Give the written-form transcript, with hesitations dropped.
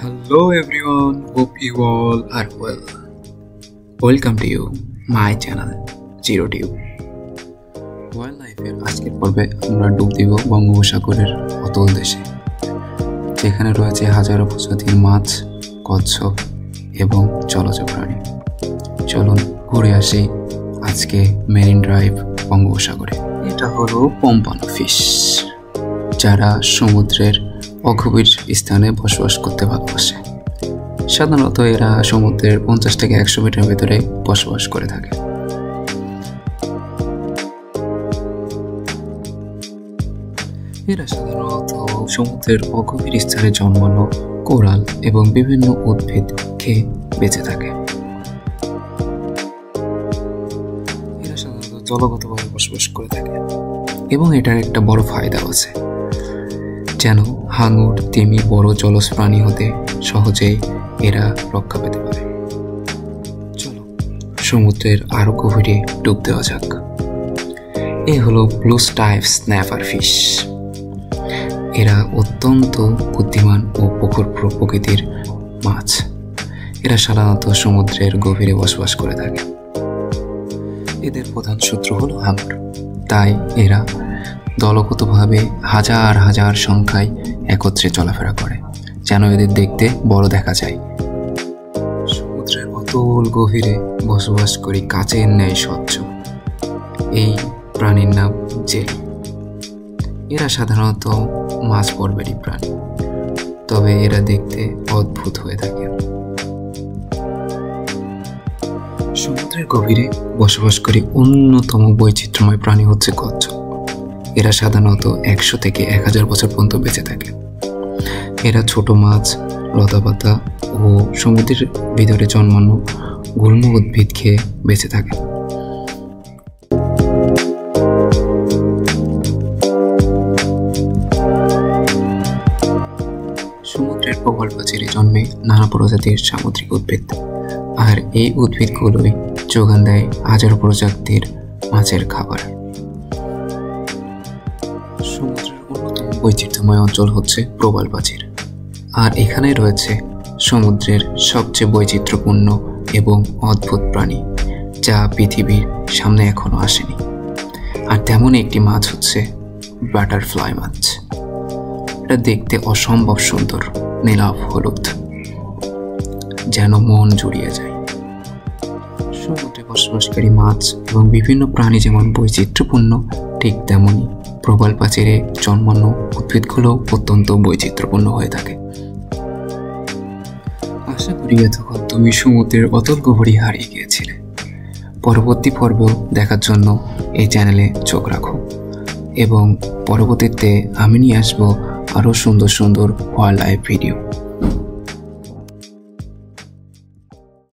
Hello everyone, hope you all are well. Welcome to you, my channel, Zero Tube. ওয়াইল্ডলাইফের আজকের পর্বে আমরা ডুব দিব বঙ্গোপসাগরের অতল দেশে, যেখানে রয়েছে হাজারো প্রজাতির মাছ, কচ্ছপ এবং জলজ প্রাণী। চলুন ঘুরে আসি আজকে মেরিন ড্রাইভ বঙ্গোপসাগরে। এটা হলো পম্পানো ফিশ, যারা সমুদ্রের অগভীর স্থানে বসবাস করতে ভালোবাসে। সাধারণত এরা সমুদ্রের 50 থেকে 100 মিটার ভেতরে বসবাস করে থাকে। এরা সাধারণত সমুদ্রের অগভীর স্থানে জন্মানো কোরাল এবং বিভিন্ন উদ্ভিদ খেয়ে বেঁচে থাকে। এরা সাধারণত জলগতভাবে বসবাস করে থাকে এবং এটার একটা বড় ফায়দা আছে, যেন হাঙর, তিমি বড় জলজ প্রাণী হতে সহজেই এরা রক্ষা পেতে পারে। চলো সমুদ্রের আরো গভীরে ডুব দেওয়া যাক। এই হলো ব্লু স্ট্রাইপ স্ন্যাপার ফিশ। এরা অত্যন্ত বুদ্ধিমান ও প্রকৃতির মাছ। এরা সাধারণত সমুদ্রের গভীরে বসবাস করে থাকে। এদের প্রধান শত্রু হলো হাঙর, তাই এরা দলগতভাবে হাজার হাজার সংখ্যায় একত্রে চলাফেরা করে, যেন এদের দেখতে বড় দেখা যায়। সমুদ্রের অতল গভীরে বসবাস করে কাচের ন্যায় স্বচ্ছ এই প্রাণীর নাম জেলি। এরা সাধারণত মাছ পর্বেরই প্রাণী, তবে এরা দেখতে অদ্ভুত হয়ে থাকে। সমুদ্রের গভীরে বসবাস করে অন্যতম বৈচিত্র্যময় প্রাণী হচ্ছে কচ্ছপ। এরা সাধারণত 100 থেকে 1000 বছর পর্যন্ত বেঁচে থাকে। এরা ছোট মাছ, লতাপাতা ও সমুদ্রের ভিতরে জন্মানো গুল্ম উদ্ভিদ খেয়ে বেঁচে থাকে। সমুদ্রের প্রবল প্রাচীরে জন্মে নানা প্রজাতির সামুদ্রিক উদ্ভিদ, আর এই উদ্ভিদগুলোই যোগান দেয় হাজারো প্রজাতির মাছের খাবার। সমুদ্রের অন্যতম বৈচিত্র্যময় অঞ্চল হচ্ছে প্রবাল প্রাচীর, আর এখানে রয়েছে সমুদ্রের সবচেয়ে বৈচিত্র্যপূর্ণ এবং অদ্ভুত প্রাণী, যা পৃথিবীর সামনে এখনো আসেনি। আর তেমন একটি মাছ হচ্ছে বাটারফ্লাই মাছ। এটা দেখতে অসম্ভব সুন্দর, নীলাভ হলুদ, যেন মন জুড়িয়ে যায়। সমুদ্রে বসবাসকারী মাছ এবং বিভিন্ন প্রাণী যেমন বৈচিত্র্যপূর্ণ, ঠিক তেমনি প্রবাল প্রাচীরে জন্মানো উদ্ভিদগুলো অত্যন্ত বৈচিত্র্যপূর্ণ হয়ে থাকে। আশা করি এতক্ষণ তুমি সমুদ্রের অতল গভীরে হারিয়ে গিয়েছিলে। পরবর্তী পর্ব দেখার জন্য এই চ্যানেলে চোখ রাখো, এবং পরবর্তীতে আমি নিয়ে আসবো আরও সুন্দর সুন্দর ওয়াইল্ড লাইফ ভিডিও।